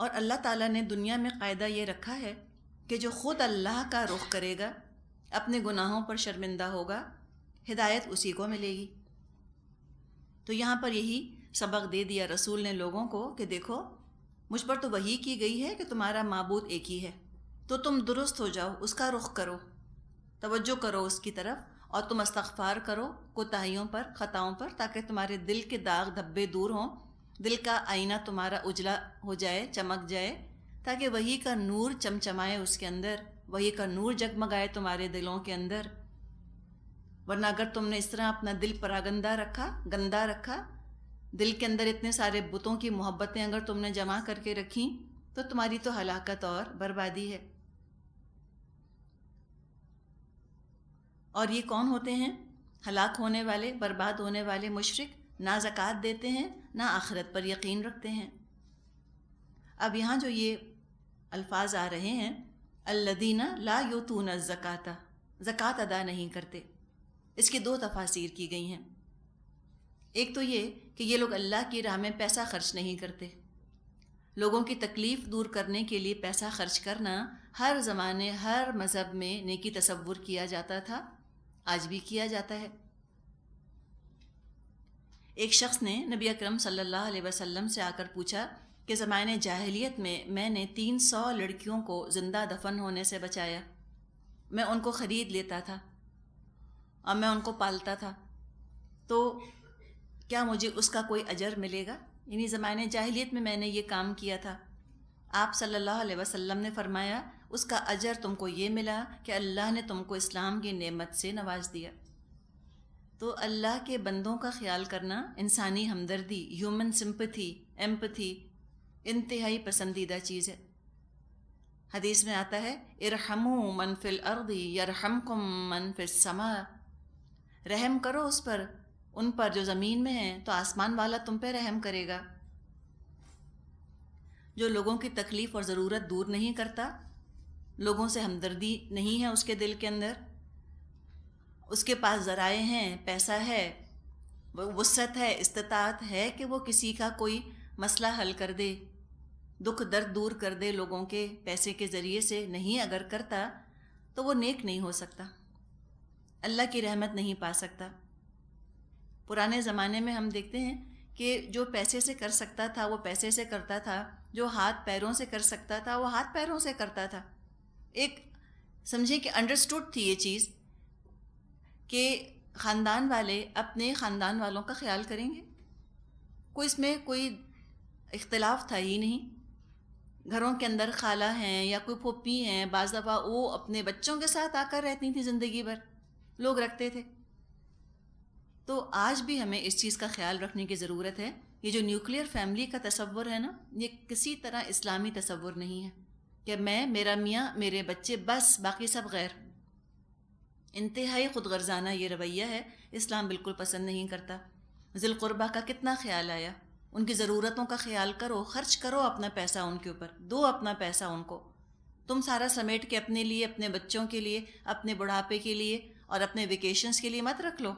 اور اللہ تعالیٰ نے دنیا میں قاعدہ یہ رکھا ہے کہ جو خود اللہ کا رخ کرے گا، اپنے گناہوں پر شرمندہ ہوگا، ہدایت اسی کو ملے گی۔ تو یہاں پر یہی سبق دے دیا رسول نے لوگوں کو کہ دیکھو مجھ پر تو وحی کی گئی ہے کہ تمہارا معبود ایک ہی ہے، تو تم درست ہو جاؤ، اس کا رخ کرو، توجہ کرو اس کی طرف، اور تم استغفار کرو کوتاہیوں پر، خطاؤں پر، تاکہ تمہارے دل کے داغ دھبے دور ہوں، دل کا آئینہ تمہارا اجلا ہو جائے، چمک جائے، تاکہ وحی کا نور چمچمائے اس کے اندر، وحی کا نور جگمگائے تمہارے دلوں کے اندر۔ ورنہ اگر تم نے اس طرح اپنا دل پراگندہ رکھا، گندا رکھا، دل کے اندر اتنے سارے بتوں کی محبتیں اگر تم نے جمع کر کے رکھیں، تو تمہاری تو ہلاکت اور بربادی ہے۔ اور یہ کون ہوتے ہیں ہلاک ہونے والے، برباد ہونے والے؟ مشرک، نہ زکوٰۃ دیتے ہیں، نہ آخرت پر یقین رکھتے ہیں۔ اب یہاں جو یہ الفاظ آ رہے ہیں، الذین لا یؤتون الزکاۃ، زکوٰۃ ادا نہیں کرتے، اس کی دو تفاسیر کی گئی ہیں۔ ایک تو یہ کہ یہ لوگ اللہ کی راہ میں پیسہ خرچ نہیں کرتے۔ لوگوں کی تکلیف دور کرنے کے لیے پیسہ خرچ کرنا ہر زمانے، ہر مذہب میں نیکی تصور کیا جاتا تھا، آج بھی کیا جاتا ہے۔ ایک شخص نے نبی اکرم صلی اللہ علیہ وسلم سے آ کر پوچھا کہ زمانے جاہلیت میں نے 300 لڑکیوں کو زندہ دفن ہونے سے بچایا، میں ان کو خرید لیتا تھا اور میں ان کو پالتا تھا، تو کیا مجھے اس کا کوئی اجر ملے گا؟ یعنی زمانے جاہلیت میں نے یہ کام کیا تھا۔ آپ صلی اللہ علیہ وسلم نے فرمایا اس کا اجر تم کو یہ ملا کہ اللہ نے تم کو اسلام کی نعمت سے نواز دیا۔ تو اللہ کے بندوں کا خیال کرنا، انسانی ہمدردی، ہیومن سمپتھی، ایمپتھی انتہائی پسندیدہ چیز ہے۔ حدیث میں آتا ہے ارحموا من فی الارض یرحمکم من فی السماء، رحم کرو اس پر، ان پر جو زمین میں ہیں، تو آسمان والا تم پہ رحم کرے گا۔ جو لوگوں کی تکلیف اور ضرورت دور نہیں کرتا، لوگوں سے ہمدردی نہیں ہے اس کے دل کے اندر، اس کے پاس ذرائع ہیں، پیسہ ہے، وسعت ہے، استطاعت ہے کہ وہ کسی کا کوئی مسئلہ حل کر دے، دکھ درد دور کر دے لوگوں کے پیسے کے ذریعے سے، نہیں اگر کرتا تو وہ نیک نہیں ہو سکتا، اللہ کی رحمت نہیں پا سکتا۔ پرانے زمانے میں ہم دیکھتے ہیں کہ جو پیسے سے کر سکتا تھا وہ پیسے سے کرتا تھا، جو ہاتھ پیروں سے کر سکتا تھا وہ ہاتھ پیروں سے کرتا تھا۔ ایک سمجھے کہ انڈرسٹوڈ تھی یہ چیز کہ خاندان والے اپنے خاندان والوں کا خیال کریں گے، کوئی اس میں کوئی اختلاف تھا ہی نہیں۔ گھروں کے اندر خالہ ہیں یا کوئی پھوپھی ہیں، بعض دفعہ وہ اپنے بچوں کے ساتھ آ کر رہتی تھیں، زندگی بھر لوگ رکھتے تھے۔ تو آج بھی ہمیں اس چیز کا خیال رکھنے کی ضرورت ہے۔ یہ جو نیوکلیر فیملی کا تصور ہے نا، یہ کسی طرح اسلامی تصور نہیں ہے کہ میں، میرا میاں، میرے بچے، بس باقی سب غیر۔ انتہائی خود غرضانہ یہ رویہ ہے، اسلام بالکل پسند نہیں کرتا۔ ذی القربہ کا کتنا خیال آیا، ان کی ضرورتوں کا خیال کرو، خرچ کرو اپنا پیسہ ان کے اوپر، دو اپنا پیسہ ان کو، تم سارا سمیٹ کے اپنے لیے، اپنے بچوں کے لیے، اپنے بڑھاپے کے لیے اور اپنے ویکیشنز کے لیے مت رکھ لو،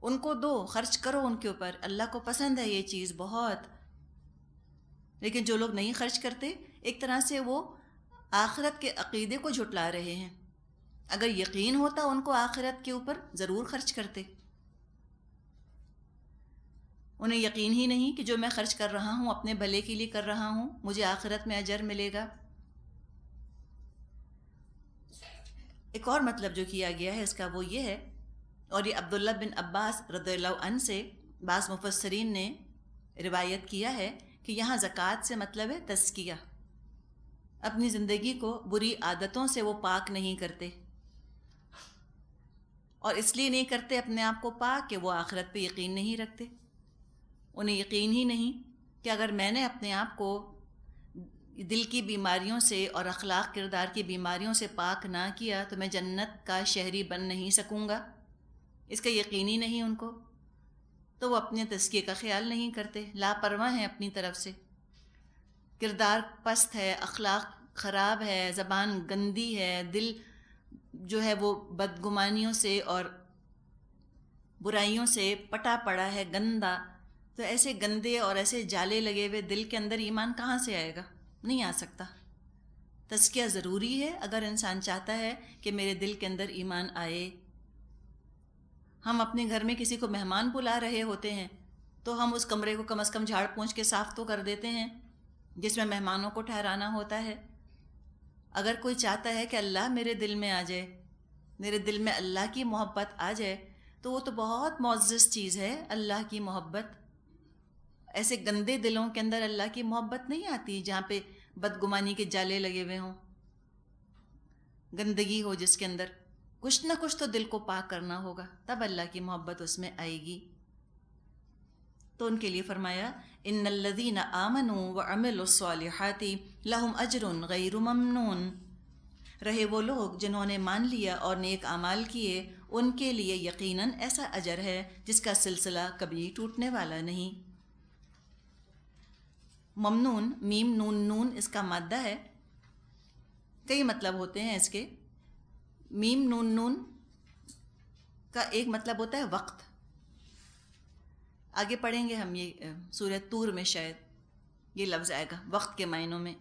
ان کو دو، خرچ کرو ان کے اوپر۔ اللہ کو پسند ہے یہ چیز بہت۔ لیکن جو لوگ نہیں خرچ کرتے، ایک طرح سے وہ آخرت کے عقیدے کو جھٹلا رہے ہیں۔ اگر یقین ہوتا ان کو آخرت کے اوپر، ضرور خرچ کرتے۔ انہیں یقین ہی نہیں کہ جو میں خرچ کر رہا ہوں اپنے بھلے کے لیے کر رہا ہوں، مجھے آخرت میں اجر ملے گا۔ ایک اور مطلب جو کیا گیا ہے اس کا وہ یہ ہے، اور یہ عبداللہ بن عباس رضی اللہ عنہ سے بعض مفسرین نے روایت کیا ہے کہ یہاں زکوٰۃ سے مطلب ہے تزکیہ، اپنی زندگی کو بری عادتوں سے وہ پاک نہیں کرتے، اور اس لیے نہیں کرتے اپنے آپ کو پاک کہ وہ آخرت پہ یقین نہیں رکھتے۔ انہیں یقین ہی نہیں کہ اگر میں نے اپنے آپ کو دل کی بیماریوں سے اور اخلاق کردار کی بیماریوں سے پاک نہ کیا تو میں جنت کا شہری بن نہیں سکوں گا، اس کا یقین ہی نہیں ان کو، تو وہ اپنے تزکیے کا خیال نہیں کرتے، لاپرواہ ہیں اپنی طرف سے، کردار پست ہے، اخلاق خراب ہے، زبان گندی ہے، دل جو ہے وہ بدگمانیوں سے اور برائیوں سے پٹا پڑا ہے، گندا۔ تو تو ایسے گندے اور ایسے جالے لگے ہوئے دل کے اندر ایمان کہاں سے آئے گا؟ نہیں آ سکتا۔ تزکیہ ضروری ہے اگر انسان چاہتا ہے کہ میرے دل کے اندر ایمان آئے۔ ہم اپنے گھر میں کسی کو مہمان بلا رہے ہوتے ہیں تو ہم اس کمرے کو کم از کم جھاڑ پونچھ کے صاف تو کر دیتے ہیں جس میں مہمانوں کو ٹھہرانا ہوتا ہے۔ اگر کوئی چاہتا ہے کہ اللہ میرے دل میں آ جائے، میرے دل میں اللہ کی محبت آ جائے، تو وہ تو بہت معزز چیز ہے اللہ کی محبت۔ ایسے گندے دلوں کے اندر اللہ کی محبت نہیں آتی جہاں پہ بدگمانی کے جالے لگے ہوئے ہوں، گندگی ہو جس کے اندر۔ کچھ نہ کچھ تو دل کو پاک کرنا ہوگا، تب اللہ کی محبت اس میں آئے گی۔ تو ان کے لیے فرمایا ان الذین آمنوا وعملوا الصالحات لہم اجر غیر ممنون، رہے وہ لوگ جنہوں نے مان لیا اور نیک اعمال کیے، ان کے لیے یقیناً ایسا اجر ہے جس کا سلسلہ کبھی ٹوٹنے والا نہیں۔ ممنون، میم نون نون اس کا مادہ ہے، کئی مطلب ہوتے ہیں اس کے۔ میم نون نون کا ایک مطلب ہوتا ہے وقت، آگے پڑھیں گے ہم یہ سورہ طور میں شاید یہ لفظ آئے گا وقت کے معنوں میں۔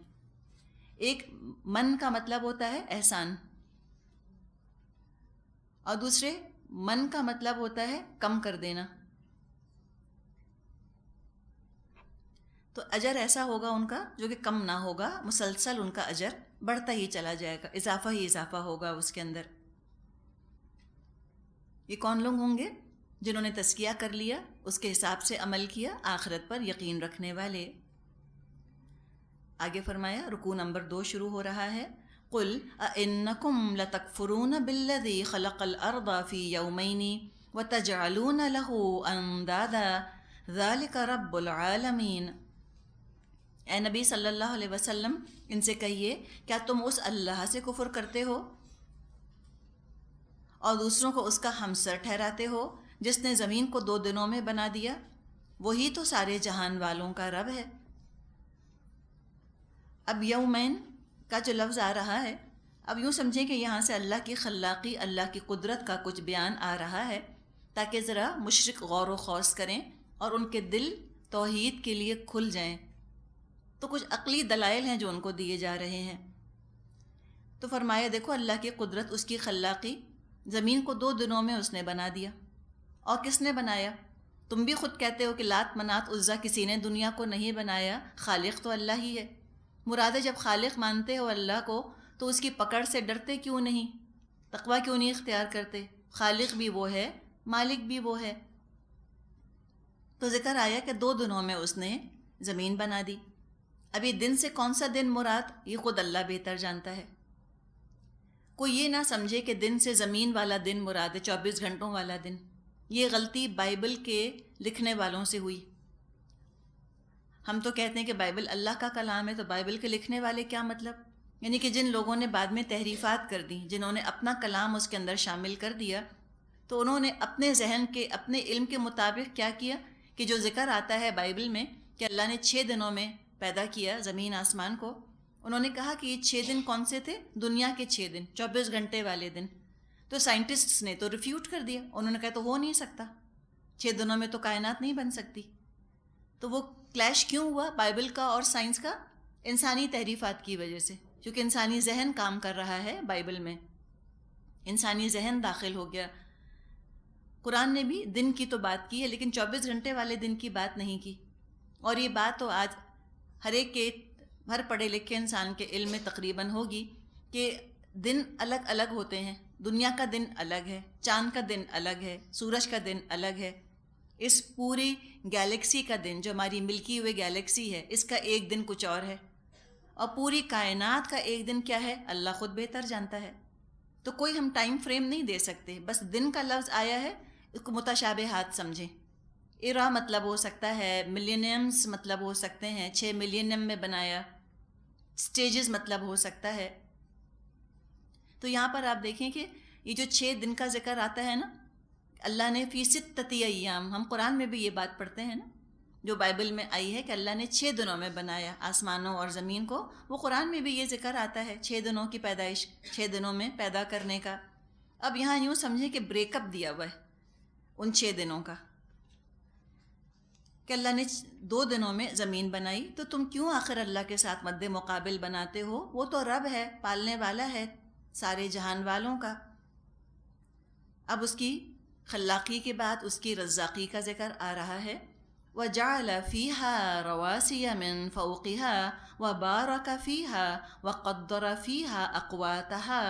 ایک من کا مطلب ہوتا ہے احسان، اور دوسرے من کا مطلب ہوتا ہے کم کر دینا۔ تو اجر ایسا ہوگا ان کا جو کہ کم نہ ہوگا، مسلسل ان کا اجر بڑھتا ہی چلا جائے گا، اضافہ ہی اضافہ ہوگا اس کے اندر۔ یہ کون لوگ ہوں گے؟ جنہوں نے تزکیہ کر لیا، اس کے حساب سے عمل کیا، آخرت پر یقین رکھنے والے۔ آگے فرمایا رکوع نمبر 2 شروع ہو رہا ہے۔ قل اَإِنَّكُمْ لَتَكْفُرُونَ بِالَّذِي خَلَقَ الْأَرْضَ فِي يَوْمَيْنِ وَتَجْعَلُونَ لَهُ أَنْدَادًا ذَلِكَ رَبُّ الْعَالَمِينَ۔ اے نبی صلی اللہ علیہ وسلم، ان سے کہیے کیا تم اس اللہ سے کفر کرتے ہو اور دوسروں کو اس کا ہمسر ٹھہراتے ہو جس نے زمین کو 2 دنوں میں بنا دیا؟ وہی تو سارے جہان والوں کا رب ہے۔ اب یومین کا جو لفظ آ رہا ہے، اب یوں سمجھیں کہ یہاں سے اللہ کی خلاقی، اللہ کی قدرت کا کچھ بیان آ رہا ہے تاکہ ذرا مشرک غور و خوض کریں اور ان کے دل توحید کے لیے کھل جائیں۔ تو کچھ عقلی دلائل ہیں جو ان کو دیے جا رہے ہیں۔ تو فرمایا دیکھو اللہ کی قدرت، اس کی خلاقی، زمین کو 2 دنوں میں اس نے بنا دیا۔ اور کس نے بنایا؟ تم بھی خود کہتے ہو کہ لات منات عزا کسی نے دنیا کو نہیں بنایا، خالق تو اللہ ہی ہے۔ مراد ہے جب خالق مانتے ہو اللہ کو تو اس کی پکڑ سے ڈرتے کیوں نہیں؟ تقویٰ کیوں نہیں اختیار کرتے؟ خالق بھی وہ ہے، مالک بھی وہ ہے۔ تو ذکر آیا کہ 2 دنوں میں اس نے زمین بنا دی۔ ابھی دن سے کون سا دن مراد، یہ خود اللہ بہتر جانتا ہے۔ کوئی یہ نہ سمجھے کہ دن سے زمین والا دن مراد ہے، 24 گھنٹوں والا دن۔ یہ غلطی بائبل کے لکھنے والوں سے ہوئی۔ ہم تو کہتے ہیں کہ بائبل اللہ کا کلام ہے، تو بائبل کے لکھنے والے کیا مطلب؟ یعنی کہ جن لوگوں نے بعد میں تحریفات کر دی، جنہوں نے اپنا کلام اس کے اندر شامل کر دیا، تو انہوں نے اپنے ذہن کے، اپنے علم کے مطابق کیا کیا کہ جو ذکر آتا ہے بائبل میں کہ اللہ نے 6 دنوں میں پیدا کیا زمین آسمان کو، انہوں نے کہا کہ یہ 6 دن کون سے تھے؟ دنیا کے 6 دن، 24 گھنٹے والے دن۔ تو سائنٹسٹس نے تو ریفیوٹ کر دیا، انہوں نے کہا تو ہو نہیں سکتا، 6 دنوں میں تو کائنات نہیں بن سکتی۔ تو وہ کلیش کیوں ہوا بائبل کا اور سائنس کا؟ انسانی تحریفات کی وجہ سے، کیونکہ انسانی ذہن کام کر رہا ہے بائبل میں، انسانی ذہن داخل ہو گیا۔ قرآن نے بھی دن کی تو بات کی ہے لیکن 24 گھنٹے والے دن کی بات نہیں کی۔ اور یہ بات تو آج ہر ایک کے، ہر پڑھے لکھے انسان کے علم میں تقریباً ہوگی کہ دن الگ الگ ہوتے ہیں۔ دنیا کا دن الگ ہے، چاند کا دن الگ ہے، سورج کا دن الگ ہے، اس پوری گیلیکسی کا دن جو ہماری ملکی ہوئے گیلیکسی ہے اس کا ایک دن کچھ اور ہے، اور پوری کائنات کا ایک دن کیا ہے اللہ خود بہتر جانتا ہے۔ تو کوئی ہم ٹائم فریم نہیں دے سکتے، بس دن کا لفظ آیا ہے اس کو متشابہات سمجھیں۔ ایرا مطلب ہو سکتا ہے، ملینیمز مطلب ہو سکتے ہیں، 6 ملینیم میں بنایا، سٹیجز مطلب ہو سکتا ہے۔ تو یہاں پر آپ دیکھیں کہ یہ جو 6 دن کا ذکر آتا ہے نا، اللہ نے فی 6 ایام، ہم قرآن میں بھی یہ بات پڑھتے ہیں نا جو بائبل میں آئی ہے کہ اللہ نے 6 دنوں میں بنایا آسمانوں اور زمین کو، وہ قرآن میں بھی یہ ذکر آتا ہے 6 دنوں کی پیدائش، 6 دنوں میں پیدا کرنے کا۔ اب یہاں یوں سمجھیں کہ بریک اپ دیا ہوا ہے ان 6 دنوں کا، کہ اللہ نے 2 دنوں میں زمین بنائی، تو تم کیوں آخر اللہ کے ساتھ مد مقابل بناتے ہو؟ وہ تو رب ہے، پالنے والا ہے سارے جہان والوں کا۔ اب اس کی خلاقی کے بعد اس کی رزاقی کا ذکر آ رہا ہے۔ وَجَعَلَ فِيهَا رَوَاسِيَ مِن فَوْقِهَا وَبَارَكَ فِيهَا وَقَدَّرَ فِيهَا أَقْوَاتَهَا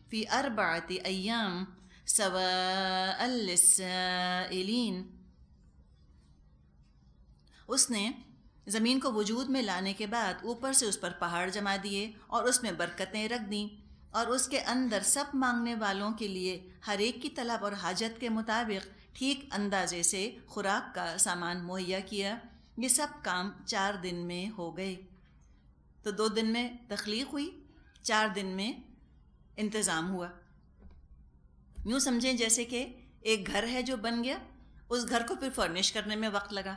فِي 4 أَيَّامٍ سَوَاءً لِلسَّائِلِينَ۔ اس نے زمین کو وجود میں لانے کے بعد اوپر سے اس پر پہاڑ جما دیے اور اس میں برکتیں رکھ دیں، اور اس کے اندر سب مانگنے والوں کے لیے ہر ایک کی طلب اور حاجت کے مطابق ٹھیک اندازے سے خوراک کا سامان مہیا کیا۔ یہ سب کام 4 دن میں ہو گئے۔ تو 2 دن میں تخلیق ہوئی، 4 دن میں انتظام ہوا۔ یوں سمجھیں جیسے کہ ایک گھر ہے جو بن گیا، اس گھر کو پھر فرنش کرنے میں وقت لگا۔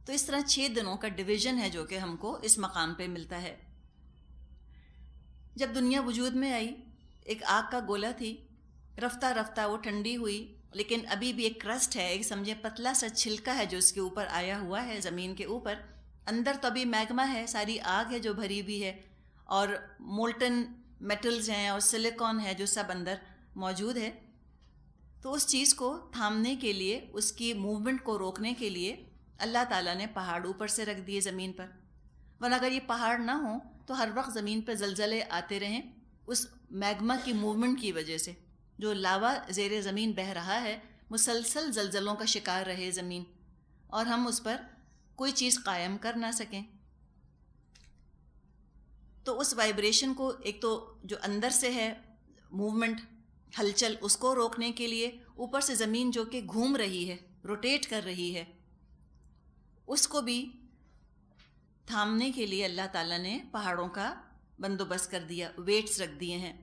تو اس طرح 6 دنوں کا ڈویژن ہے جو کہ ہم کو اس مقام پہ ملتا ہے۔ جب دنیا وجود میں آئی، ایک آگ کا گولا تھی، رفتہ رفتہ وہ ٹھنڈی ہوئی، لیکن ابھی بھی ایک کرسٹ ہے، ایک سمجھے پتلا سا چھلکا ہے جو اس کے اوپر آیا ہوا ہے زمین کے اوپر۔ اندر تو ابھی میگما ہے، ساری آگ ہے جو بھری بھی ہے، اور مولٹن میٹلز ہیں اور سلیکون ہے جو سب اندر موجود ہے۔ تو اس چیز کو تھامنے کے لیے، اس کی موومنٹ کو روکنے کے لیے اللہ تعالیٰ نے پہاڑ اوپر سے رکھ دیے زمین پر، ورنہ اگر یہ پہاڑ نہ ہوں تو ہر وقت زمین پہ زلزلے آتے رہیں اس میگما کی موومنٹ کی وجہ سے۔ جو لاوا زیر زمین بہہ رہا ہے، مسلسل زلزلوں کا شکار رہے زمین، اور ہم اس پر کوئی چیز قائم کر نہ سکیں۔ تو اس وائبریشن کو، ایک تو جو اندر سے ہے موومنٹ، ہلچل، اس کو روکنے کے لیے اوپر سے زمین جو کہ گھوم رہی ہے، روٹیٹ کر رہی ہے، اس کو بھی تھامنے کے لیے اللہ تعالیٰ نے پہاڑوں کا بندوبست کر دیا، ویٹس رکھ دیے ہیں۔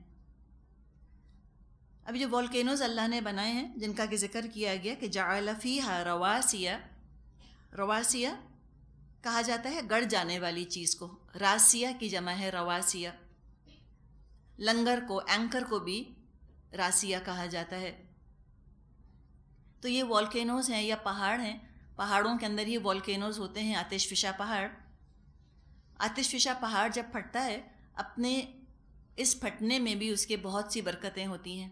اب جو والکینوز اللہ نے بنائے ہیں، جن کا کہ ذکر کیا گیا کہ جعل فیہا رواسیہ، رواسیہ کہا جاتا ہے گڑ جانے والی چیز کو، راسیہ کی جمع ہے رواسیہ۔ لنگر کو، اینکر کو بھی راسیہ کہا جاتا ہے۔ تو یہ والکینوز ہیں یا پہاڑ ہیں، پہاڑوں کے اندر ہی والکینوز ہوتے ہیں، آتش فشاں پہاڑ۔ آتش فشاں پہاڑ جب پھٹتا ہے، اپنے اس پھٹنے میں بھی اس کے بہت سی برکتیں ہوتی ہیں۔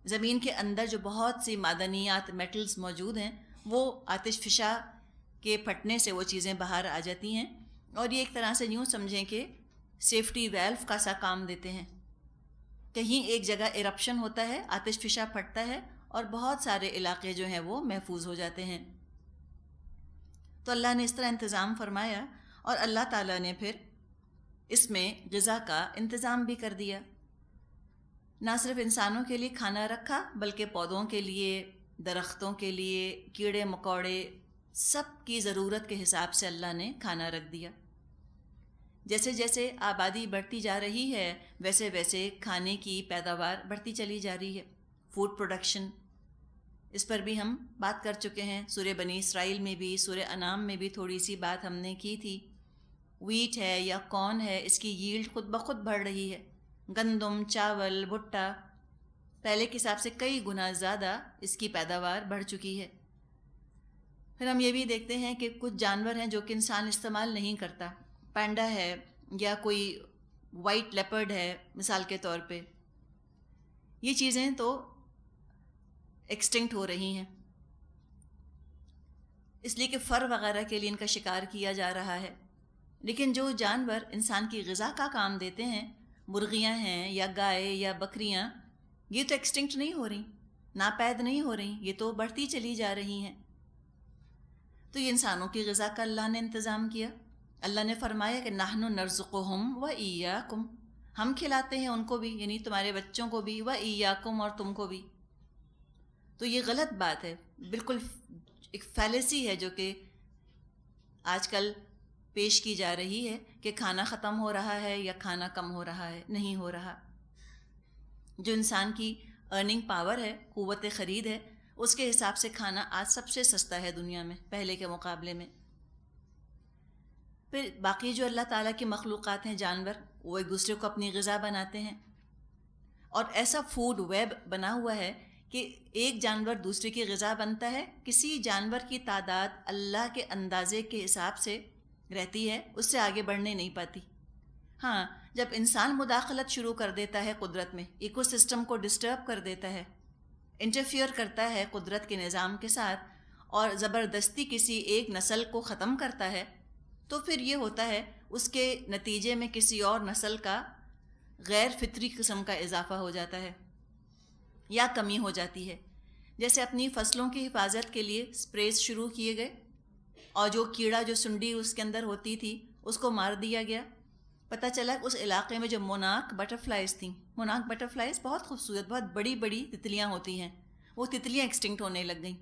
زمین کے اندر جو بہت سی معدنیات، میٹلز موجود ہیں، وہ آتش فشاں کے پھٹنے سے وہ چیزیں باہر آ جاتی ہیں، اور یہ ایک طرح سے یوں سمجھیں کہ سیفٹی ویلو کا سا کام دیتے ہیں۔ کہیں ایک جگہ ایرپشن ہوتا ہے، آتش فشاں پھٹتا ہے، اور بہت سارے علاقے جو ہیں وہ محفوظ ہو جاتے ہیں۔ تو اللہ نے اس طرح انتظام فرمایا، اور اللہ تعالیٰ نے پھر اس میں غذا کا انتظام بھی کر دیا۔ نہ صرف انسانوں کے لیے کھانا رکھا، بلکہ پودوں کے لیے، درختوں کے لیے، کیڑے مکوڑے، سب کی ضرورت کے حساب سے اللہ نے کھانا رکھ دیا۔ جیسے جیسے آبادی بڑھتی جا رہی ہے، ویسے ویسے کھانے کی پیداوار بڑھتی چلی جا رہی ہے، فوڈ پروڈکشن۔ اس پر بھی ہم بات کر چکے ہیں، سورہ بنی اسرائیل میں بھی، سورہ انعام میں بھی تھوڑی سی بات ہم نے کی تھی۔ ویٹ ہے یا کارن ہے، اس کی ییلڈ خود بخود بڑھ رہی ہے۔ گندم، چاول، بھٹا، پہلے کے حساب سے کئی گنا زیادہ اس کی پیداوار بڑھ چکی ہے۔ پھر ہم یہ بھی دیکھتے ہیں کہ کچھ جانور ہیں جو کہ انسان استعمال نہیں کرتا، پینڈا ہے یا کوئی وائٹ لیپرڈ ہے مثال کے طور پہ، یہ چیزیں تو ایکسٹنکٹ ہو رہی ہیں، اس لیے کہ فر وغیرہ کے لیے ان کا شکار کیا جا رہا ہے۔ لیکن جو جانور انسان کی غذا کا کام دیتے ہیں، مرغیاں ہیں یا گائے یا بکریاں، یہ تو ایکسٹنکٹ نہیں ہو رہی، ناپید نہیں ہو رہی، یہ تو بڑھتی چلی جا رہی ہیں۔ تو یہ انسانوں کی غذا کا اللہ نے انتظام کیا۔ اللہ نے فرمایا کہ نحن نرزقہم و ایاکم، ہم کھلاتے ہیں ان کو بھی، یعنی تمہارے بچوں کو بھی، و ایاکم، اور تم کو بھی۔ تو یہ غلط بات ہے، بالکل ایک فیلیسی ہے جو کہ آج کل پیش کی جا رہی ہے کہ کھانا ختم ہو رہا ہے یا کھانا کم ہو رہا ہے۔ نہیں ہو رہا۔ جو انسان کی ارننگ پاور ہے، قوت خرید ہے، اس کے حساب سے کھانا آج سب سے سستا ہے دنیا میں، پہلے کے مقابلے میں۔ پھر باقی جو اللہ تعالیٰ کی مخلوقات ہیں، جانور، وہ ایک دوسرے کو اپنی غذا بناتے ہیں، اور ایسا فوڈ ویب بنا ہوا ہے کہ ایک جانور دوسرے کی غذا بنتا ہے، کسی جانور کی تعداد اللہ کے اندازے کے حساب سے رہتی ہے، اس سے آگے بڑھنے نہیں پاتی۔ ہاں، جب انسان مداخلت شروع کر دیتا ہے قدرت میں، ایکو سسٹم کو ڈسٹرب کر دیتا ہے، انٹرفیئر کرتا ہے قدرت کے نظام کے ساتھ اور زبردستی کسی ایک نسل کو ختم کرتا ہے، تو پھر یہ ہوتا ہے اس کے نتیجے میں کسی اور نسل کا غیر فطری قسم کا اضافہ ہو جاتا ہے یا کمی ہو جاتی ہے۔ جیسے اپنی فصلوں کی حفاظت کے لیے سپریز شروع کیے گئے اور جو کیڑا جو سنڈی اس کے اندر ہوتی تھی اس کو مار دیا گیا۔ پتہ چلا اس علاقے میں جو موناک بٹر فلائز تھیں، موناک بٹر فلائز بہت خوبصورت، بہت بڑی بڑی تتلیاں ہوتی ہیں، وہ تتلیاں ایکسٹنکٹ ہونے لگ گئیں،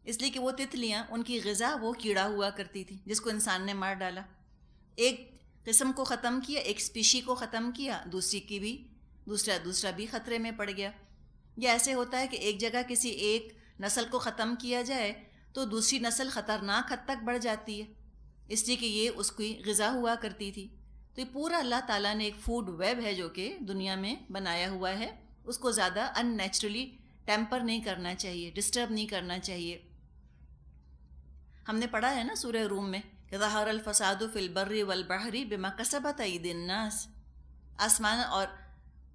اس لیے کہ وہ تتلیاں ان کی غذا وہ کیڑا ہوا کرتی تھی جس کو انسان نے مار ڈالا۔ ایک قسم کو ختم کیا، ایک اسپیشی کو ختم کیا، دوسری کی بھی دوسرا بھی خطرے میں پڑ گیا۔ یہ ایسے ہوتا ہے کہ ایک جگہ کسی ایک نسل کو ختم کیا جائے تو دوسری نسل خطرناک حد تک بڑھ جاتی ہے، اس لیے کہ یہ اس کی غذا ہوا کرتی تھی۔ تو یہ پورا اللہ تعالیٰ نے ایک فوڈ ویب ہے جو کہ دنیا میں بنایا ہوا ہے، اس کو زیادہ ان نیچرلی ٹیمپر نہیں کرنا چاہیے، ڈسٹرب نہیں کرنا چاہیے۔ ہم نے پڑھا ہے نا سورہ روم میں کہ ظہر الفساد فی البر والبحر بما کسبت ایدی الناس، آسمان اور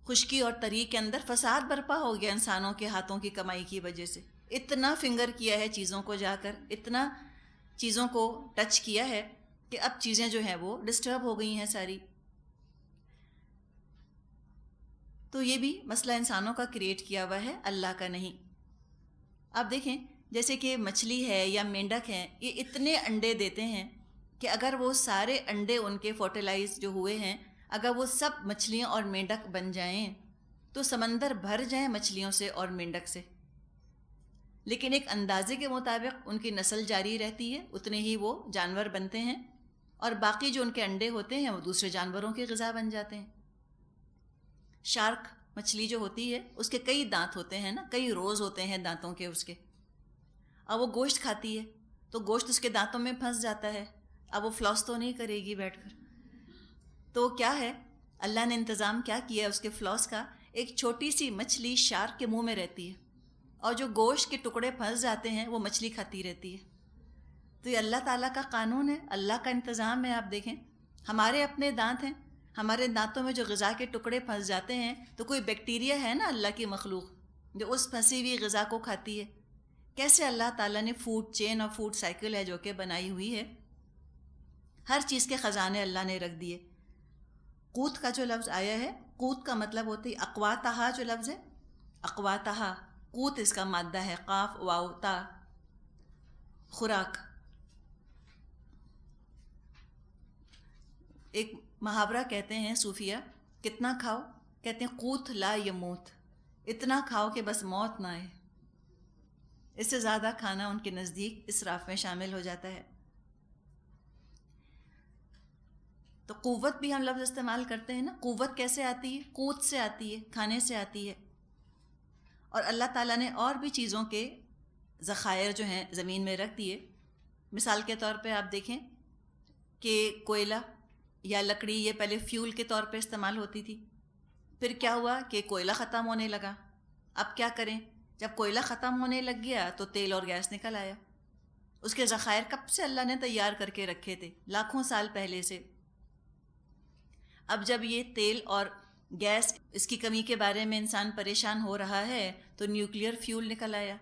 خشکی اور تری کے اندر فساد برپا ہو گیا انسانوں کے ہاتھوں کی کمائی کی وجہ سے۔ اتنا فنگر کیا ہے چیزوں کو، جا کر اتنا چیزوں کو ٹچ کیا ہے کہ اب چیزیں جو ہیں وہ ڈسٹرب ہو گئی ہیں ساری۔ تو یہ بھی مسئلہ انسانوں کا کریٹ کیا ہوا ہے، اللہ کا نہیں۔ اب دیکھیں جیسے کہ مچھلی ہے یا مینڈک ہے، یہ اتنے انڈے دیتے ہیں کہ اگر وہ سارے انڈے ان کے فرٹیلائز جو ہوئے ہیں، اگر وہ سب مچھلیاں اور مینڈک بن جائیں تو سمندر بھر جائیں مچھلیوں سے اور مینڈک سے، لیکن ایک اندازے کے مطابق ان کی نسل جاری رہتی ہے، اتنے ہی وہ جانور بنتے ہیں اور باقی جو ان کے انڈے ہوتے ہیں وہ دوسرے جانوروں کی غذا بن جاتے ہیں۔ شارک مچھلی جو ہوتی ہے اس کے کئی دانت ہوتے ہیں نا، کئی روز ہوتے ہیں دانتوں کے اس کے، اب وہ گوشت کھاتی ہے تو گوشت اس کے دانتوں میں پھنس جاتا ہے، اب وہ فلاس تو نہیں کرے گی بیٹھ کر، تو کیا ہے اللہ نے انتظام کیا کیا ہے اس کے فلاس کا، ایک چھوٹی سی مچھلی شارک کے منہ میں رہتی ہے اور جو گوشت کے ٹکڑے پھنس جاتے ہیں وہ مچھلی کھاتی رہتی ہے۔ تو یہ اللہ تعالیٰ کا قانون ہے، اللہ کا انتظام ہے۔ آپ دیکھیں ہمارے اپنے دانت ہیں، ہمارے دانتوں میں جو غذا کے ٹکڑے پھنس جاتے ہیں تو کوئی بیکٹیریا ہے نا اللہ کی مخلوق جو اس پھنسی ہوئی غذا کو کھاتی ہے۔ کیسے اللہ تعالیٰ نے فوڈ چین اور فوڈ سائیکل ہے جو کہ بنائی ہوئی ہے، ہر چیز کے خزانے اللہ نے رکھ دیے۔ قوت کا جو لفظ آیا ہے، قوت کا مطلب ہوتا ہے اقواتہا، جو لفظ ہے اقواتہا، قوت اس کا مادہ ہے، قاف واو تا، خوراک۔ ایک محاورہ کہتے ہیں صوفیہ، کتنا کھاؤ؟ کہتے ہیں قوت لا یموت، اتنا کھاؤ کہ بس موت نہ آئے۔ اس سے زیادہ کھانا ان کے نزدیک اسراف میں شامل ہو جاتا ہے۔ تو قوت بھی ہم لفظ استعمال کرتے ہیں نا، قوت کیسے آتی ہے؟ قوت سے آتی ہے، کھانے سے آتی ہے۔ اور اللہ تعالیٰ نے اور بھی چیزوں کے ذخائر جو ہیں زمین میں رکھ دیے۔ مثال کے طور پہ آپ دیکھیں کہ کوئلہ یا لکڑی یہ پہلے فیول کے طور پہ استعمال ہوتی تھی، پھر کیا ہوا کہ کوئلہ ختم ہونے لگا، اب کیا کریں؟ جب کوئلہ ختم ہونے لگ گیا تو تیل اور گیس نکل آیا۔ اس کے ذخائر کب سے اللہ نے تیار کر کے رکھے تھے، لاکھوں سال پہلے سے۔ اب جب یہ تیل اور گیس اس کی کمی کے بارے میں انسان پریشان ہو رہا ہے تو نیوکلیئر فیول نکل آیا۔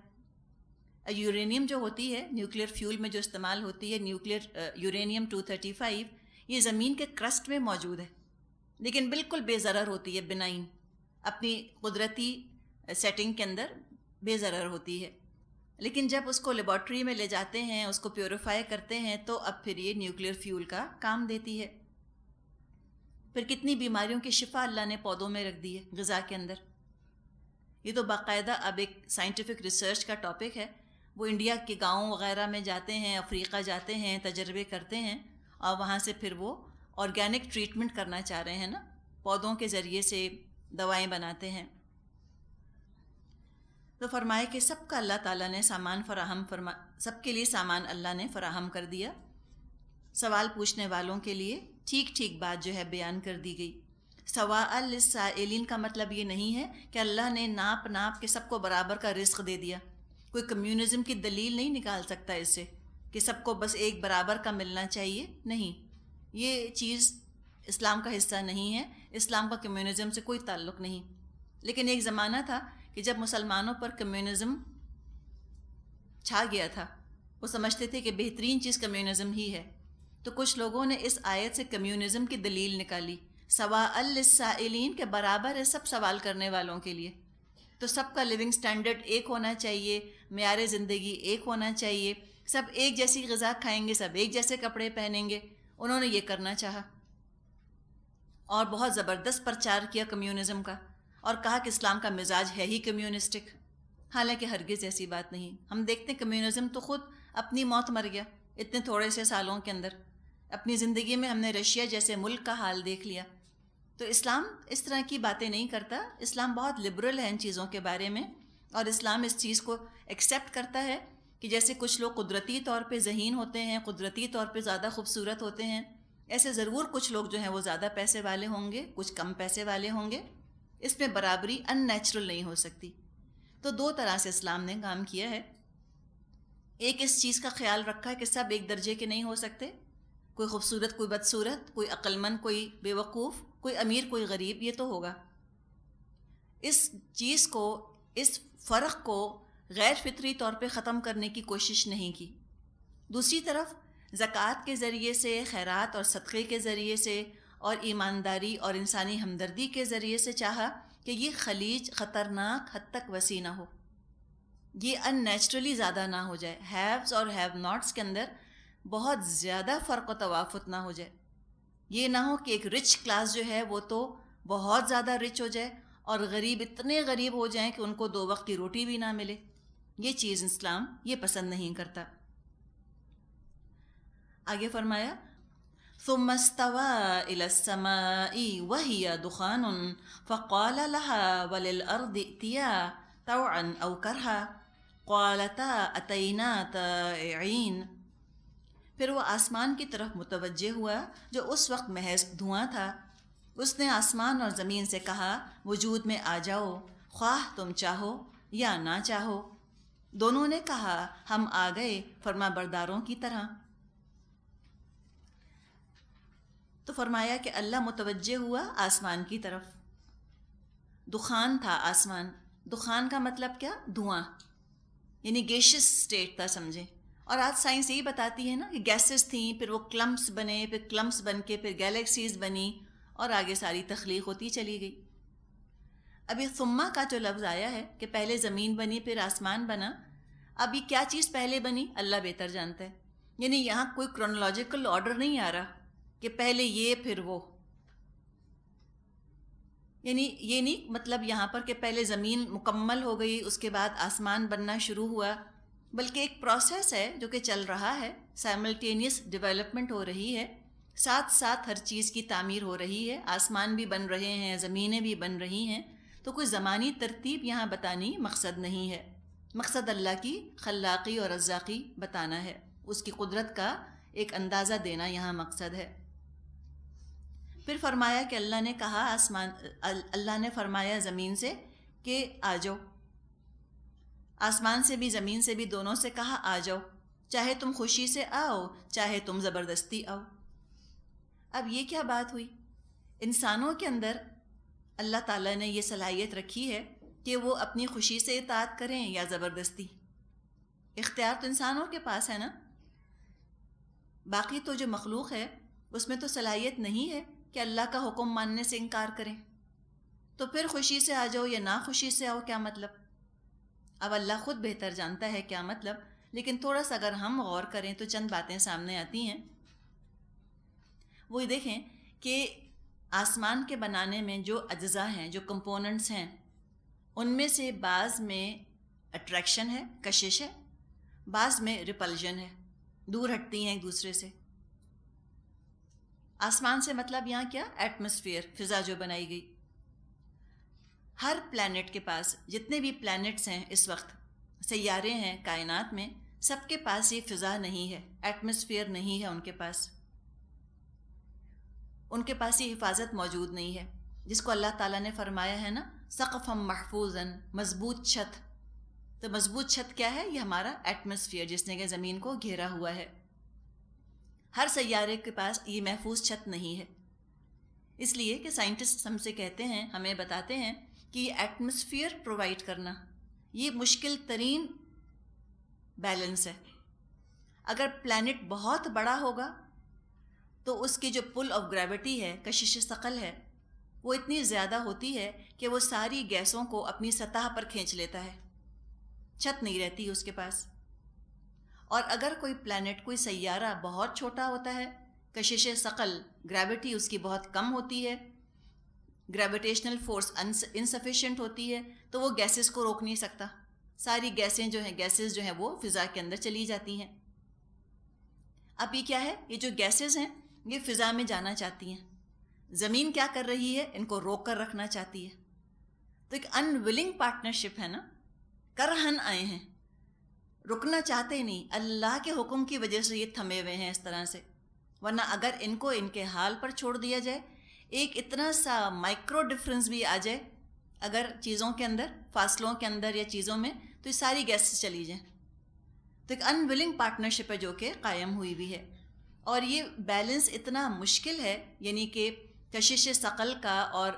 یورینیم جو ہوتی ہے نیوکلیئر فیول میں جو استعمال ہوتی ہے، نیوکلیئر یورینیم 235، یہ زمین کے کرسٹ میں موجود ہے لیکن بالکل بے ضرر ہوتی ہے، بنائن، اپنی قدرتی سیٹنگ کے اندر بے ضرر ہوتی ہے۔ لیکن جب اس کو لیبارٹری میں لے جاتے ہیں، اس کو پیوریفائی کرتے ہیں تو اب پھر یہ نیوکلیئر فیول کا کام دیتی ہے۔ پھر کتنی بیماریوں کی شفا اللہ نے پودوں میں رکھ دی ہے، غذا کے اندر۔ یہ تو باقاعدہ اب ایک سائنٹیفک ریسرچ کا ٹاپک ہے، وہ انڈیا کے گاؤں وغیرہ میں جاتے ہیں، افریقہ جاتے ہیں، تجربے کرتے ہیں اور وہاں سے پھر وہ آرگینک ٹریٹمنٹ کرنا چاہ رہے ہیں نا، پودوں کے ذریعے سے دوائیں بناتے ہیں۔ تو فرمائے کہ سب کا اللہ تعالیٰ نے سامان سب کے لیے سامان اللہ نے فراہم کر دیا۔ سوال پوچھنے والوں کے لیے ٹھیک ٹھیک بات جو ہے بیان کر دی گئی۔ سواء للسائلین کا مطلب یہ نہیں ہے کہ اللہ نے ناپ ناپ کے سب کو برابر کا رزق دے دیا. کوئی کمیونزم کی دلیل نہیں نکال سکتا اس سے کہ سب کو بس ایک برابر کا ملنا چاہیے. نہیں، یہ چیز اسلام کا حصہ نہیں ہے. اسلام کا کمیونزم سے کوئی تعلق نہیں. لیکن ایک زمانہ تھا کہ جب مسلمانوں پر کمیونزم چھا گیا تھا، وہ سمجھتے تھے کہ بہترین چیز کمیونزم ہی ہے. تو کچھ لوگوں نے اس آیت سے کمیونزم کی دلیل نکالی، سواء للسائلین کے برابر ہے سب سوال کرنے والوں کے لیے. تو سب کا لیونگ سٹینڈرڈ ایک ہونا چاہیے، معیار زندگی ایک ہونا چاہیے، سب ایک جیسی غذا کھائیں گے، سب ایک جیسے کپڑے پہنیں گے. انہوں نے یہ کرنا چاہا اور بہت زبردست پرچار کیا کمیونزم کا، اور کہا کہ اسلام کا مزاج ہے ہی کمیونسٹک. حالانکہ ہرگز ایسی بات نہیں. ہم دیکھتے ہیں کمیونزم تو خود اپنی موت مر گیا اتنے تھوڑے سے سالوں کے اندر. اپنی زندگی میں ہم نے رشیا جیسے ملک کا حال دیکھ لیا. تو اسلام اس طرح کی باتیں نہیں کرتا. اسلام بہت لبرل ہے ان چیزوں کے بارے میں، اور اسلام اس چیز کو ایکسیپٹ کرتا ہے کہ جیسے کچھ لوگ قدرتی طور پہ ذہین ہوتے ہیں، قدرتی طور پہ زیادہ خوبصورت ہوتے ہیں، ایسے ضرور کچھ لوگ جو ہیں وہ زیادہ پیسے والے ہوں گے، کچھ کم پیسے والے ہوں گے. اس میں برابری ان نیچرل نہیں ہو سکتی. تو دو طرح سے اسلام نے کام کیا ہے. ایک اس چیز کا خیال رکھا ہے کہ سب ایک درجے کے نہیں ہو سکتے، کوئی خوبصورت کوئی بدصورت، کوئی عقل مند کوئی بے وقوف، کوئی امیر کوئی غریب، یہ تو ہوگا. اس چیز کو، اس فرق کو غیر فطری طور پہ ختم کرنے کی کوشش نہیں کی. دوسری طرف زکوٰۃ کے ذریعے سے، خیرات اور صدقے کے ذریعے سے، اور ایمانداری اور انسانی ہمدردی کے ذریعے سے چاہا کہ یہ خلیج خطرناک حد تک وسیع نہ ہو، یہ ان نیچرلی زیادہ نہ ہو جائے، ہیوز اور ہیو ناٹس کے اندر بہت زیادہ فرق و توافت نہ ہو جائے. یہ نہ ہو کہ ایک رچ کلاس جو ہے وہ تو بہت زیادہ رچ ہو جائے اور غریب اتنے غریب ہو جائیں کہ ان کو 2 وقت کی روٹی بھی نہ ملے. یہ چیز اسلام یہ پسند نہیں کرتا. آگے فرمایا ثم استوى إلى السماء وهي دخان فقال لها وللأرض ائتيا طوعا أو كرها قالتا أتينا طائعين. پھر وہ آسمان کی طرف متوجہ ہوا جو اس وقت محض دھواں تھا. اس نے آسمان اور زمین سے کہا وجود میں آ جاؤ، خواہ تم چاہو یا نہ چاہو. دونوں نے کہا ہم آ گئے فرما برداروں کی طرح. تو فرمایا کہ اللہ متوجہ ہوا آسمان کی طرف. دخان تھا آسمان. دخان کا مطلب کیا؟ دھواں، یعنی گیشس سٹیٹ تھا سمجھے. اور آج سائنس یہی بتاتی ہے نا کہ گیسز تھیں، پھر وہ کلمپس بنے، پھر کلمپس بن کے پھر گیلیکسیز بنی، اور آگے ساری تخلیق ہوتی چلی گئی. ابھی ثم کا جو لفظ آیا ہے کہ پہلے زمین بنی پھر آسمان بنا، اب یہ کیا چیز پہلے بنی اللہ بہتر جانتا ہے. یعنی یہاں کوئی کرونالوجیکل آرڈر نہیں آ رہا کہ پہلے یہ پھر وہ. یعنی یہ نہیں مطلب یہاں پر کہ پہلے زمین مکمل ہو گئی اس کے بعد آسمان بننا شروع ہوا، بلکہ ایک پروسیس ہے جو کہ چل رہا ہے. سائملٹینیس ڈیولپمنٹ ہو رہی ہے، ساتھ ساتھ ہر چیز کی تعمیر ہو رہی ہے. آسمان بھی بن رہے ہیں، زمینیں بھی بن رہی ہیں. تو کوئی زمانی ترتیب یہاں بتانی مقصد نہیں ہے. مقصد اللہ کی خلاقی اور رزاقی بتانا ہے، اس کی قدرت کا ایک اندازہ دینا یہاں مقصد ہے. پھر فرمایا کہ اللہ نے فرمایا زمین سے کہ آ جاؤ. آسمان سے بھی زمین سے بھی دونوں سے کہا آ جاؤ، چاہے تم خوشی سے آؤ چاہے تم زبردستی آؤ. اب یہ کیا بات ہوئی؟ انسانوں کے اندر اللہ تعالیٰ نے یہ صلاحیت رکھی ہے کہ وہ اپنی خوشی سے اطاعت کریں یا زبردستی. اختیار تو انسانوں کے پاس ہے نا. باقی تو جو مخلوق ہے اس میں تو صلاحیت نہیں ہے کہ اللہ کا حکم ماننے سے انکار کریں. تو پھر خوشی سے آ جاؤ یا ناخوشی سے آؤ، کیا مطلب؟ اب اللہ خود بہتر جانتا ہے کیا مطلب، لیکن تھوڑا سا اگر ہم غور کریں تو چند باتیں سامنے آتی ہیں. وہ دیکھیں کہ آسمان کے بنانے میں جو اجزاء ہیں، جو کمپوننٹس ہیں، ان میں سے بعض میں اٹریکشن ہے، کشش ہے، بعض میں ریپلژن ہے، دور ہٹتی ہیں ایک دوسرے سے. آسمان سے مطلب یہاں کیا؟ ایٹماسفیئر، فضا جو بنائی گئی. ہر پلانٹ کے پاس، جتنے بھی پلانٹس ہیں اس وقت، سیارے ہیں کائنات میں، سب کے پاس یہ فضا نہیں ہے، ایٹماسفیئر نہیں ہے ان کے پاس. ان کے پاس یہ حفاظت موجود نہیں ہے. جس کو اللہ تعالیٰ نے فرمایا ہے نا سقفا محفوظا، مضبوط چھت. تو مضبوط چھت کیا ہے؟ یہ ہمارا ایٹماسفیئر جس نے کہ زمین کو گھیرا ہوا ہے. ہر سیارے کے پاس یہ محفوظ چھت نہیں ہے، اس لیے کہ سائنٹسٹ ہم سے کہتے ہیں، ہمیں بتاتے ہیں کہ یہ ایٹماسفیئر پرووائڈ کرنا یہ مشکل ترین بیلنس ہے. اگر پلانٹ بہت بڑا ہوگا تو اس کی جو پل آف گریوٹی ہے، کشش ثقل ہے، وہ اتنی زیادہ ہوتی ہے کہ وہ ساری گیسوں کو اپنی سطح پر کھینچ لیتا ہے، چھت نہیں رہتی اس کے پاس. اور اگر کوئی پلانٹ، کوئی سیارہ بہت چھوٹا ہوتا ہے، کشش ثقل، گریوٹی اس کی بہت کم ہوتی ہے، گریویٹیشنل فورس انسفیشینٹ ہوتی ہے، تو وہ گیسز کو روک نہیں سکتا. ساری گیسز جو ہیں وہ فضا کے اندر چلی جاتی ہیں. اب یہ کیا ہے؟ یہ جو گیسز ہیں یہ فضا میں جانا چاہتی ہیں. زمین کیا کر رہی ہے؟ ان کو روک کر رکھنا چاہتی ہے. تو ایک ان ولنگ پارٹنرشپ ہے نا، کرہن آئے ہیں، رکنا چاہتے نہیں. اللہ کے حکم کی وجہ سے یہ تھمے ہوئے ہیں اس طرح سے. ورنہ اگر ان کو ان کے حال پر چھوڑ دیا جائے، ایک اتنا سا مائکرو ڈفرنس بھی آ جائے اگر چیزوں کے اندر، فاصلوں کے اندر یا چیزوں میں، تو یہ ساری گیسز چلی جائیں. تو ایک ان ولنگ پارٹنرشپ ہے جو کہ قائم ہوئی بھی ہے. اور یہ بیلنس اتنا مشکل ہے، یعنی کہ کشش ثقل کا اور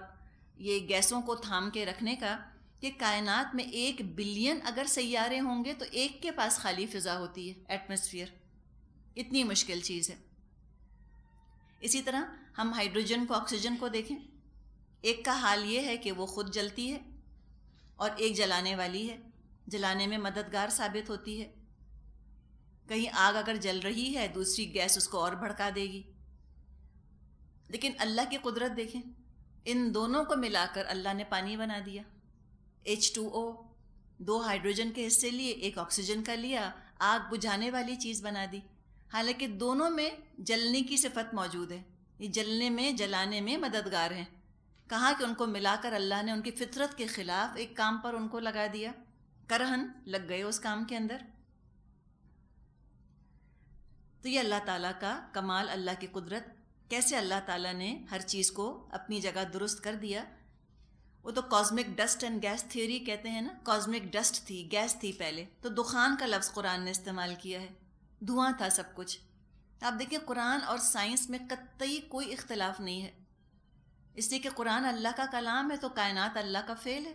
یہ گیسوں کو تھام کے رکھنے کا، کہ کائنات میں 1 بلین اگر سیارے ہوں گے تو ایک کے پاس خالی فضا ہوتی ہے، ایٹماسفیئر. اتنی مشکل چیز ہے. اسی طرح ہم ہائیڈروجن کو، آکسیجن کو دیکھیں، ایک کا حال یہ ہے کہ وہ خود جلتی ہے اور ایک جلانے والی ہے، جلانے میں مددگار ثابت ہوتی ہے. کہیں آگ اگر جل رہی ہے دوسری گیس اس کو اور بھڑکا دے گی. لیکن اللہ کی قدرت دیکھیں، ان دونوں کو ملا کر اللہ نے پانی بنا دیا. H2O، 2 ہائیڈروجن کے حصے لیے، 1 آکسیجن کا لیا، آگ بجھانے والی چیز بنا دی. حالانکہ دونوں میں جلنے کی صفت موجود ہے، یہ جلنے میں، جلانے میں مددگار ہیں. کہاں کہ ان کو ملا کر اللہ نے ان کی فطرت کے خلاف ایک کام پر ان کو لگا دیا، کرہن لگ گئے اس کام کے اندر. تو یہ اللہ تعالیٰ کا کمال، اللہ کی قدرت، کیسے اللہ تعالیٰ نے ہر چیز کو اپنی جگہ درست کر دیا. وہ تو cosmic dust and gas theory کہتے ہیں نا، کازمک ڈسٹ تھی، گیس تھی پہلے، تو دخان کا لفظ قرآن نے استعمال کیا ہے، دھواں تھا سب کچھ. آپ دیکھیں قرآن اور سائنس میں قطعی کوئی اختلاف نہیں ہے، اس لیے کہ قرآن اللہ کا کلام ہے تو کائنات اللہ کا فعل ہے.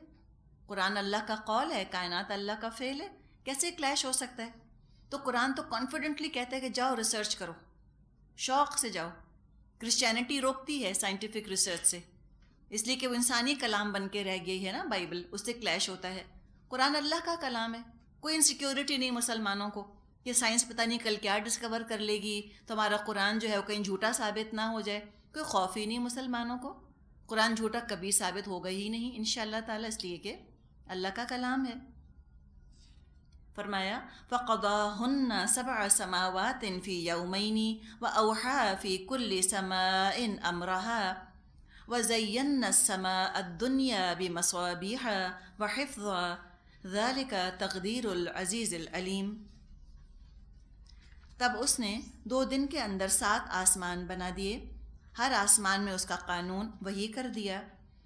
قرآن اللہ کا قول ہے، کائنات اللہ کا فعل ہے. کیسے کلیش ہو سکتا ہے؟ تو قرآن تو کانفیڈنٹلی کہتا ہے کہ جاؤ ریسرچ کرو، شوق سے جاؤ. کرسچینٹی روکتی ہے سائنٹیفک ریسرچ سے، اس لیے کہ وہ انسانی کلام بن کے رہ گئی ہے نا بائبل، اس سے کلیش ہوتا ہے. قرآن اللہ کا کلام ہے، کوئی انسیکیورٹی نہیں مسلمانوں کو کہ سائنس پتہ نہیں کل کیا ڈسکور کر لے گی تو ہمارا قرآن جو ہے وہ کہیں جھوٹا ثابت نہ ہو جائے. کوئی خوف ہی نہیں مسلمانوں کو، قرآن جھوٹا کبھی ثابت ہوگا ہی نہیں انشاءاللہ تعالیٰ، اس لیے کہ اللہ کا کلام ہے. فرمایا فَقَضَاهُنَّ 7 سَمَاوَاتٍ فِي يَوْمَيْنِ وَأَوْحَىٰ فِي كُلِّ سَمَاءٍ أَمْرَهَا وَزَيَّنَّا السَّمَاءَ الدُّنْيَا بِمَصَابِيحَ وَحِفْظًا ذَلِكَ تَقْدِيرُ الْعَزِيزِ الْعَلِيمِ. تب اس نے 2 دن کے اندر 7 آسمان بنا دیے، ہر آسمان میں اس کا قانون وحی کر دیا،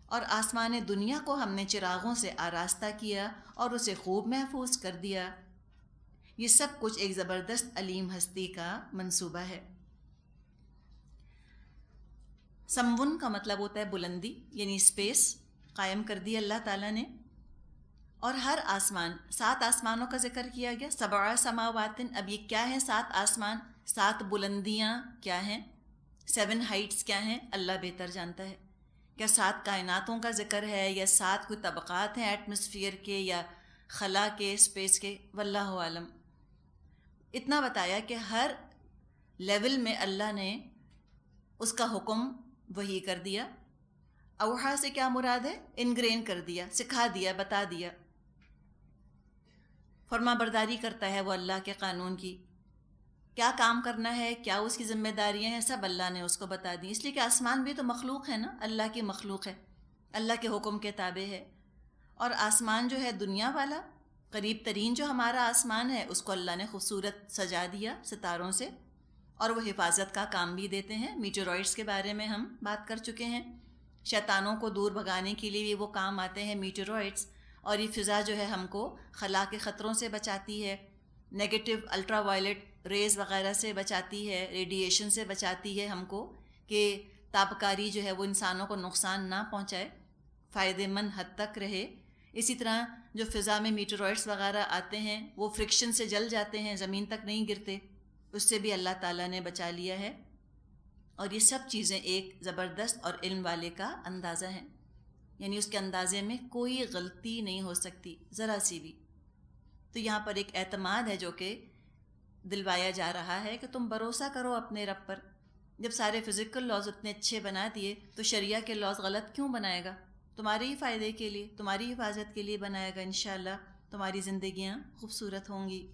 اور آسمان دنیا کو ہم نے چراغوں سے آراستہ کیا اور اسے خوب محفوظ کر دیا. یہ سب کچھ ایک زبردست علیم ہستی کا منصوبہ ہے. سمون کا مطلب ہوتا ہے بلندی، یعنی اسپیس قائم کر دی اللہ تعالیٰ نے. اور ہر آسمان، 7 آسمانوں کا ذکر کیا گیا، 7 سماوات. اب یہ کیا ہیں 7 آسمان، 7 بلندیاں کیا ہیں، 7 ہائٹس کیا ہیں، اللہ بہتر جانتا ہے. کیا 7 کائناتوں کا ذکر ہے یا 7 کوئی طبقات ہیں ایٹماسفیئر کے یا خلا کے، اسپیس کے، واللہ عالم. اتنا بتایا کہ ہر لیول میں اللہ نے اس کا حکم وحی کر دیا. اوحا سے کیا مراد ہے؟ انگرین کر دیا، سکھا دیا، بتا دیا. فرما برداری کرتا ہے وہ اللہ کے قانون کی، کیا کام کرنا ہے، کیا اس کی ذمہ داریاں ہیں، سب اللہ نے اس کو بتا دی. اس لیے کہ آسمان بھی تو مخلوق ہے نا، اللہ کی مخلوق ہے، اللہ کے حکم کے تابع ہے. اور آسمان جو ہے دنیا والا، قریب ترین جو ہمارا آسمان ہے، اس کو اللہ نے خوبصورت سجا دیا ستاروں سے، اور وہ حفاظت کا کام بھی دیتے ہیں. میٹیورائٹس کے بارے میں ہم بات کر چکے ہیں شیطانوں کو دور بھگانے کے لیے بھی وہ کام آتے ہیں میٹیورائٹس. اور یہ فضا جو ہے ہم کو خلا کے خطروں سے بچاتی ہے، نیگیٹو الٹرا وائلٹ ریز وغیرہ سے بچاتی ہے، ریڈیشن سے بچاتی ہے ہم کو، کہ تابکاری جو ہے وہ انسانوں کو نقصان نہ پہنچائے، فائدہ مند حد تک رہے. اسی طرح جو فضا میں میٹیورائٹس وغیرہ آتے ہیں وہ فرکشن سے جل جاتے ہیں، زمین تک نہیں گرتے، اس سے بھی اللہ تعالیٰ نے بچا لیا ہے. اور یہ سب چیزیں ایک زبردست اور علم والے کا اندازہ ہیں، یعنی اس کے اندازے میں کوئی غلطی نہیں ہو سکتی ذرا سی بھی. تو یہاں پر ایک اعتماد ہے جو کہ دلوایا جا رہا ہے کہ تم بھروسہ کرو اپنے رب پر. جب سارے فزیکل لاز اتنے اچھے بنا دیے تو شریعہ کے لاز غلط کیوں بنائے گا؟ تمہارے ہی فائدے کے لیے، تمہاری حفاظت کے لیے بنائے گا. انشاءاللہ تمہاری زندگیاں خوبصورت ہوں گی.